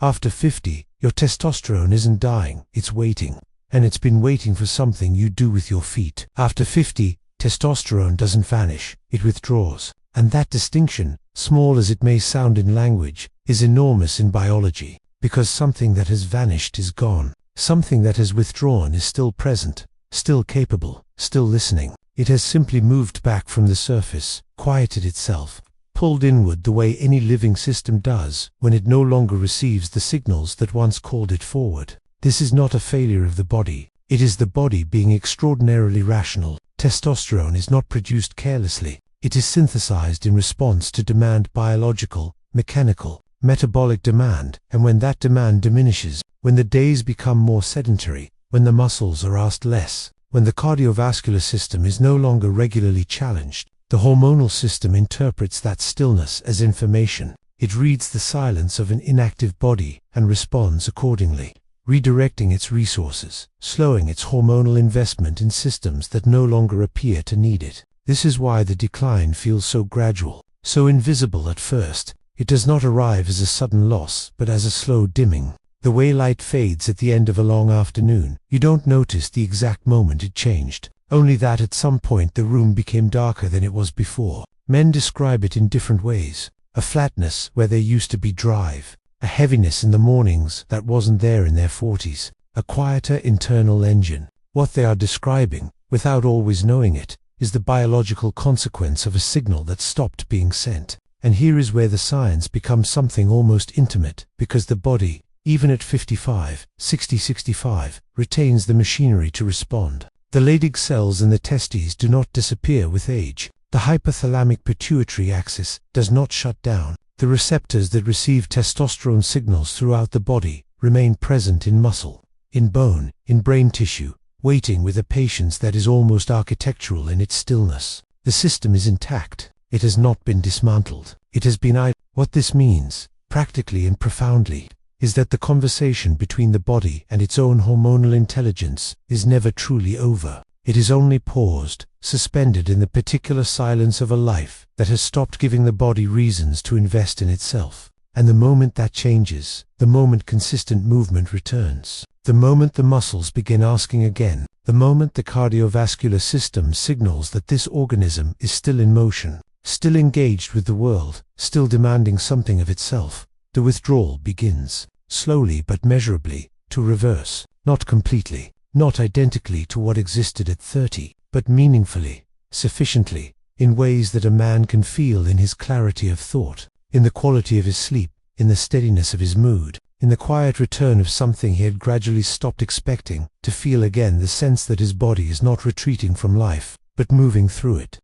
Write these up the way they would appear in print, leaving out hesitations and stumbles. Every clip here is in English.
After 50, your testosterone isn't dying, it's waiting. And it's been waiting for something you do with your feet. After 50, testosterone doesn't vanish, it withdraws. And that distinction, small as it may sound in language, is enormous in biology, because something that has vanished is gone. Something that has withdrawn is still present, still capable, still listening. It has simply moved back from the surface, quieted itself, pulled inward the way any living system does when it no longer receives the signals that once called it forward. This is not a failure of the body. It is the body being extraordinarily rational. Testosterone is not produced carelessly. It is synthesized in response to demand, biological, mechanical, metabolic demand, and when that demand diminishes, when the days become more sedentary, when the muscles are asked less, when the cardiovascular system is no longer regularly challenged, the hormonal system interprets that stillness as information. It reads the silence of an inactive body and responds accordingly, redirecting its resources, slowing its hormonal investment in systems that no longer appear to need it. This is why the decline feels so gradual, so invisible at first. It does not arrive as a sudden loss, but as a slow dimming. The way light fades at the end of a long afternoon, you don't notice the exact moment it changed, only that at some point the room became darker than it was before. Men describe it in different ways. A flatness where there used to be drive, a heaviness in the mornings that wasn't there in their 40s, a quieter internal engine. What they are describing, without always knowing it, is the biological consequence of a signal that stopped being sent. And here is where the science becomes something almost intimate, because the body, even at 55, 60, 65, retains the machinery to respond. The Leydig cells in the testes do not disappear with age. The hypothalamic pituitary axis does not shut down. The receptors that receive testosterone signals throughout the body remain present in muscle, in bone, in brain tissue, waiting with a patience that is almost architectural in its stillness. The system is intact. It has not been dismantled. It has been What this means, practically and profoundly, is that the conversation between the body and its own hormonal intelligence is never truly over. It is only paused, suspended in the particular silence of a life that has stopped giving the body reasons to invest in itself. And the moment that changes, the moment consistent movement returns, the moment the muscles begin asking again, the moment the cardiovascular system signals that this organism is still in motion, still engaged with the world, still demanding something of itself, the withdrawal begins, slowly but measurably, to reverse, not completely, not identically to what existed at 30, but meaningfully, sufficiently, in ways that a man can feel in his clarity of thought, in the quality of his sleep, in the steadiness of his mood, in the quiet return of something he had gradually stopped expecting, to feel again the sense that his body is not retreating from life, but moving through it.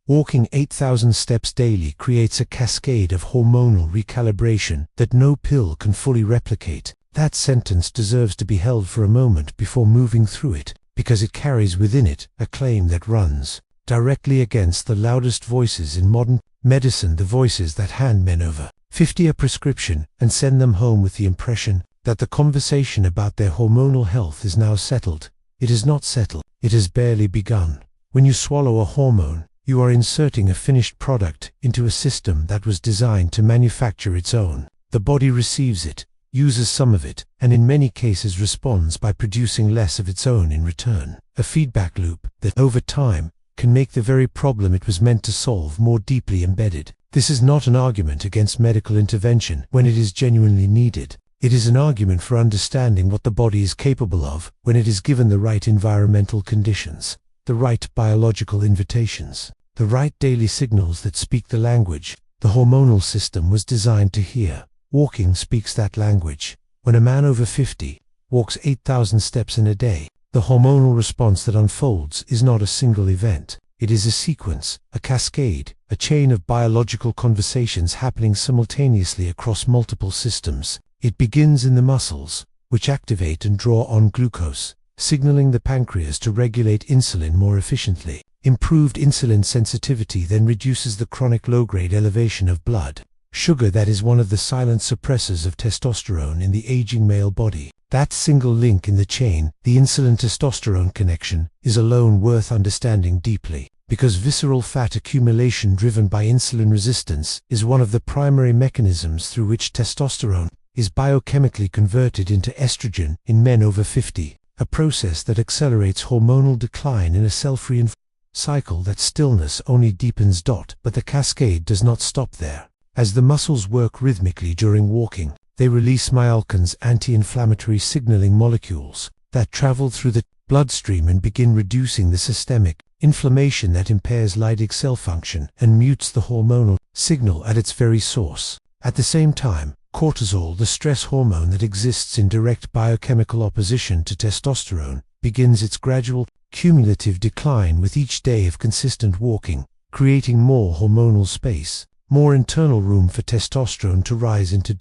Walking 8,000 steps daily creates a cascade of hormonal recalibration that no pill can fully replicate. That sentence deserves to be held for a moment before moving through it, because it carries within it a claim that runs directly against the loudest voices in modern medicine, the voices that hand men over 50 a prescription and send them home with the impression that the conversation about their hormonal health is now settled. It is not settled. It has barely begun. When you swallow a hormone, you are inserting a finished product into a system that was designed to manufacture its own. The body receives it, uses some of it, and in many cases responds by producing less of its own in return. A feedback loop that, over time, can make the very problem it was meant to solve more deeply embedded. This is not an argument against medical intervention when it is genuinely needed. It is an argument for understanding what the body is capable of when it is given the right environmental conditions, the right biological invitations, the right daily signals that speak the language the hormonal system was designed to hear. Walking speaks that language. When a man over 50 walks 8,000 steps in a day, the hormonal response that unfolds is not a single event. It is a sequence, a cascade, a chain of biological conversations happening simultaneously across multiple systems. It begins in the muscles, which activate and draw on glucose, signaling the pancreas to regulate insulin more efficiently. Improved insulin sensitivity then reduces the chronic low-grade elevation of blood sugar that is one of the silent suppressors of testosterone in the aging male body. That single link in the chain, the insulin-testosterone connection, is alone worth understanding deeply, because visceral fat accumulation driven by insulin resistance is one of the primary mechanisms through which testosterone is biochemically converted into estrogen in men over 50, a process that accelerates hormonal decline in a cell-free cycle. That stillness only deepens. But the cascade does not stop there. As the muscles work rhythmically during walking, they release myokines, anti-inflammatory signaling molecules, that travel through the bloodstream and begin reducing the systemic inflammation that impairs Leydig cell function and mutes the hormonal signal at its very source. At the same time, cortisol, the stress hormone that exists in direct biochemical opposition to testosterone, begins its gradual, cumulative decline with each day of consistent walking, creating more hormonal space, more internal room for testosterone to rise into.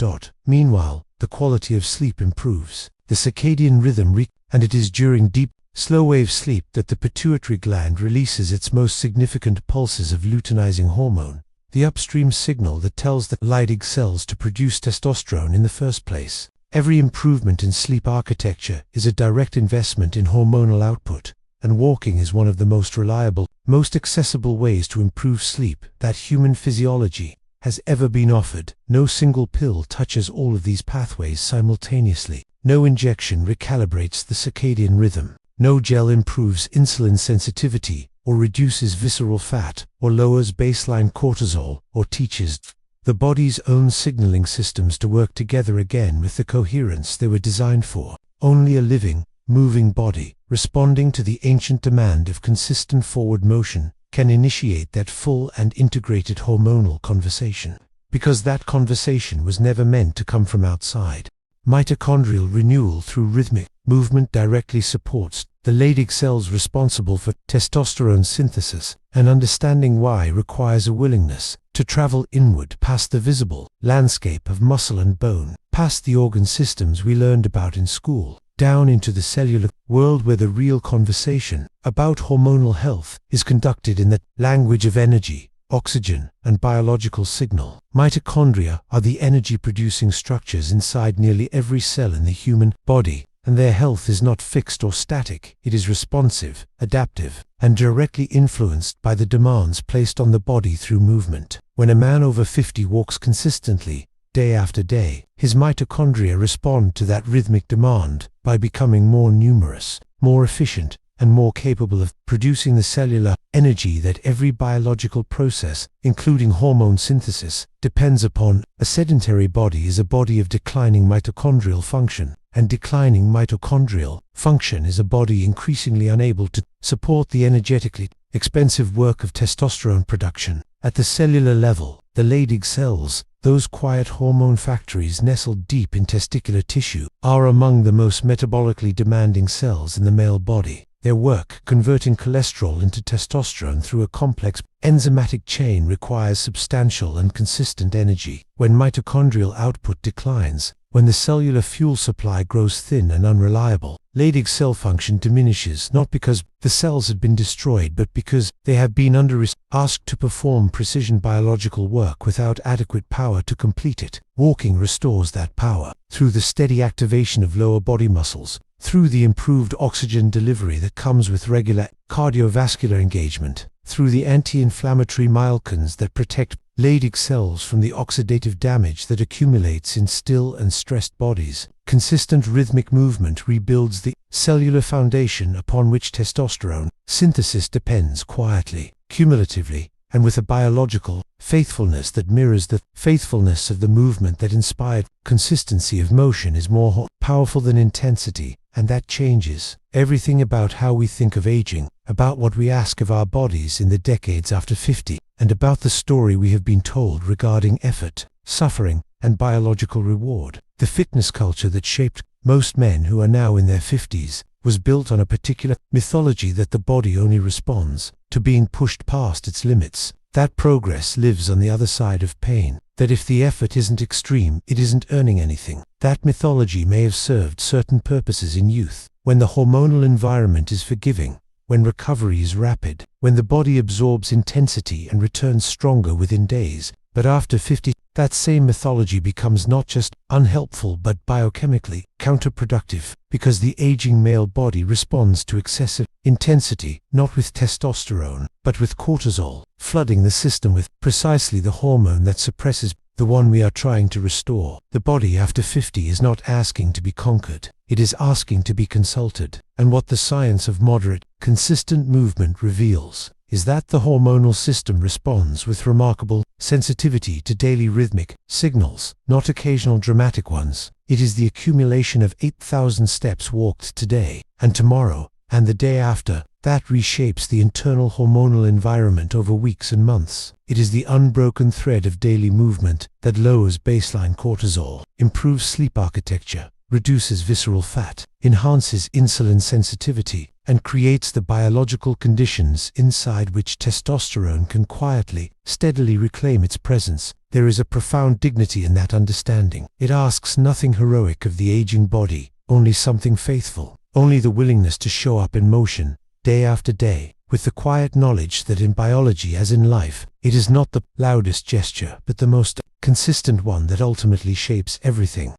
Meanwhile, the quality of sleep improves. The circadian rhythm and it is during deep, slow-wave sleep that the pituitary gland releases its most significant pulses of luteinizing hormone, the upstream signal that tells the Leydig cells to produce testosterone in the first place. Every improvement in sleep architecture is a direct investment in hormonal output, and walking is one of the most reliable, most accessible ways to improve sleep that human physiology has ever been offered. No single pill touches all of these pathways simultaneously. No injection recalibrates the circadian rhythm. No gel improves insulin sensitivity, or reduces visceral fat, or lowers baseline cortisol, or teaches the body's own signaling systems to work together again with the coherence they were designed for. Only a living, moving body, responding to the ancient demand of consistent forward motion, can initiate that full and integrated hormonal conversation. Because that conversation was never meant to come from outside. Mitochondrial renewal through rhythmic movement directly supports the Leydig cells responsible for testosterone synthesis, and understanding why requires a willingness to travel inward past the visible landscape of muscle and bone, past the organ systems we learned about in school, down into the cellular world where the real conversation about hormonal health is conducted in the language of energy, oxygen, and biological signal. Mitochondria are the energy-producing structures inside nearly every cell in the human body, and their health is not fixed or static. It is responsive, adaptive, and directly influenced by the demands placed on the body through movement. When a man over 50 walks consistently, day after day, his mitochondria respond to that rhythmic demand by becoming more numerous, more efficient, and more capable of producing the cellular energy that every biological process, including hormone synthesis, depends upon. A sedentary body is a body of declining mitochondrial function, and declining mitochondrial function is a body increasingly unable to support the energetically expensive work of testosterone production. At the cellular level, the Leydig cells, those quiet hormone factories nestled deep in testicular tissue, are among the most metabolically demanding cells in the male body. Their work, converting cholesterol into testosterone through a complex enzymatic chain, requires substantial and consistent energy. When mitochondrial output declines, when the cellular fuel supply grows thin and unreliable, Leydig cell function diminishes, not because the cells had been destroyed, but because they have been asked to perform precision biological work without adequate power to complete it. Walking restores that power through the steady activation of lower body muscles, through the improved oxygen delivery that comes with regular cardiovascular engagement, through the anti-inflammatory myokines that protect Leydig cells from the oxidative damage that accumulates in still and stressed bodies. Consistent rhythmic movement rebuilds the cellular foundation upon which testosterone synthesis depends quietly, cumulatively, and with a biological faithfulness that mirrors the faithfulness of the movement that inspired. Consistency of motion is more powerful than intensity, and that changes everything about how we think of aging, about what we ask of our bodies in the decades after 50, and about the story we have been told regarding effort, suffering, and biological reward. The fitness culture that shaped most men who are now in their 50s was built on a particular mythology that the body only responds to being pushed past its limits, that progress lives on the other side of pain, that if the effort isn't extreme, it isn't earning anything. That mythology may have served certain purposes in youth, when the hormonal environment is forgiving, when recovery is rapid, when the body absorbs intensity and returns stronger within days. But after 50, that same mythology becomes not just unhelpful but biochemically counterproductive, because the aging male body responds to excessive intensity, not with testosterone, but with cortisol, flooding the system with precisely the hormone that suppresses the one we are trying to restore. The body after 50 is not asking to be conquered. It is asking to be consulted. And what the science of moderate, consistent movement reveals is that the hormonal system responds with remarkable sensitivity to daily rhythmic signals, not occasional dramatic ones. It is the accumulation of 8,000 steps walked today and tomorrow and the day after that reshapes the internal hormonal environment over weeks and months. It is the unbroken thread of daily movement that lowers baseline cortisol, improves sleep architecture, reduces visceral fat, enhances insulin sensitivity, and creates the biological conditions inside which testosterone can quietly, steadily reclaim its presence. There is a profound dignity in that understanding. It asks nothing heroic of the aging body, only something faithful, only the willingness to show up in motion, day after day, with the quiet knowledge that in biology as in life, it is not the loudest gesture, but the most consistent one that ultimately shapes everything.